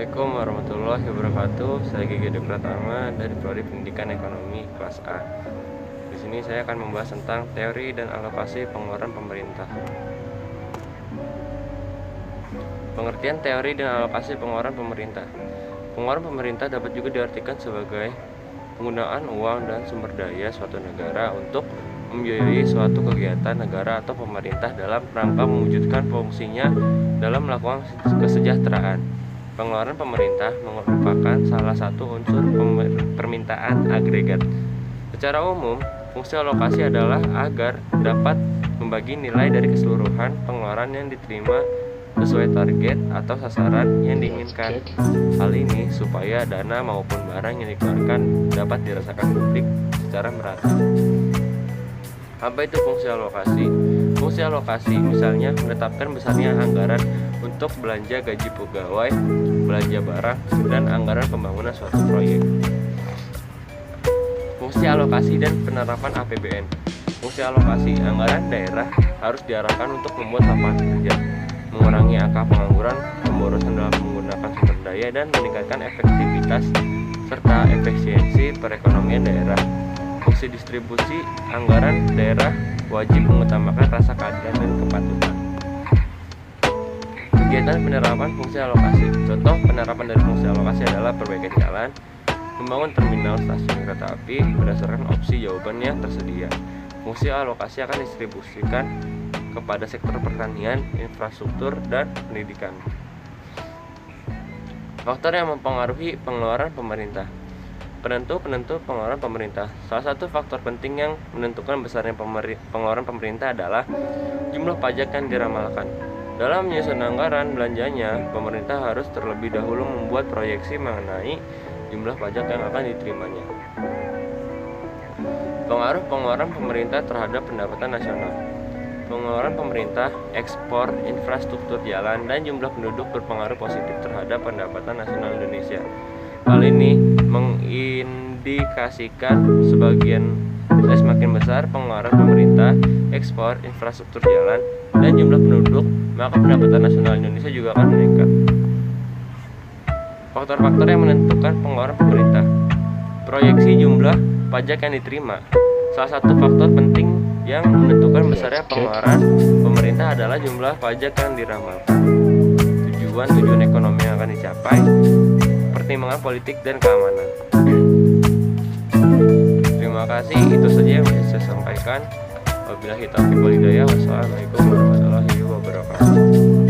Assalamualaikum warahmatullahi wabarakatuh. Saya Gigi Pratama dari Prodi Pendidikan Ekonomi kelas A. Di sini saya akan membahas tentang teori dan alokasi pengeluaran pemerintah. Pengertian teori dan alokasi pengeluaran pemerintah. Pengeluaran pemerintah dapat juga diartikan sebagai penggunaan uang dan sumber daya suatu negara untuk membiayai suatu kegiatan negara atau pemerintah dalam rangka mewujudkan fungsinya dalam melakukan kesejahteraan. Pengeluaran pemerintah merupakan salah satu unsur permintaan agregat. Secara umum, fungsi alokasi adalah agar dapat membagi nilai dari keseluruhan pengeluaran yang diterima sesuai target atau sasaran yang diinginkan. Hal ini supaya dana maupun barang yang dikeluarkan dapat dirasakan publik secara merata. Apa itu fungsi alokasi? Fungsi alokasi misalnya menetapkan besarnya anggaran untuk belanja gaji pegawai, belanja barang, dan anggaran pembangunan suatu proyek. Fungsi alokasi dan penerapan APBN. Fungsi alokasi anggaran daerah harus diarahkan untuk membuat lapangan kerja, mengurangi angka pengangguran, pemborosan dalam menggunakan sumber daya, dan meningkatkan efektivitas serta efisiensi perekonomian daerah. Fungsi distribusi anggaran daerah wajib mengutamakan rasa keadilan dan kepatutan. Kegiatan penerapan fungsi alokasi. Contoh penerapan dari fungsi alokasi adalah perbaikan jalan, membangun terminal stasiun kereta api berdasarkan opsi jawaban yang tersedia. Fungsi alokasi akan didistribusikan kepada sektor pertanian, infrastruktur, dan pendidikan. Faktor yang mempengaruhi pengeluaran pemerintah. Penentu pengeluaran pemerintah. Salah satu faktor penting yang menentukan besarnya pengeluaran pemerintah adalah jumlah pajak yang diramalkan. Dalam menyusun anggaran belanjanya, pemerintah harus terlebih dahulu membuat proyeksi mengenai jumlah pajak yang akan diterimanya. Pengaruh pengeluaran pemerintah terhadap pendapatan nasional. Pengeluaran pemerintah, ekspor, infrastruktur jalan, dan jumlah penduduk berpengaruh positif terhadap pendapatan nasional Indonesia. Hal ini mengindikasikan semakin besar pengeluaran pemerintah, ekspor, infrastruktur jalan, dan jumlah penduduk, maka pendapatan nasional Indonesia juga akan meningkat. Faktor-faktor yang menentukan pengeluaran pemerintah. Proyeksi jumlah pajak yang diterima. Salah satu faktor penting yang menentukan besarnya pengeluaran pemerintah adalah jumlah pajak yang diramalkan. Tujuan ekonomi yang akan dicapai, pertimbangan politik dan keamanan. Terima kasih, itu saja yang bisa saya sampaikan. Wabillahi taufiq wal hidayah. Wassalamualaikum warahmatullahi wabarakatuh.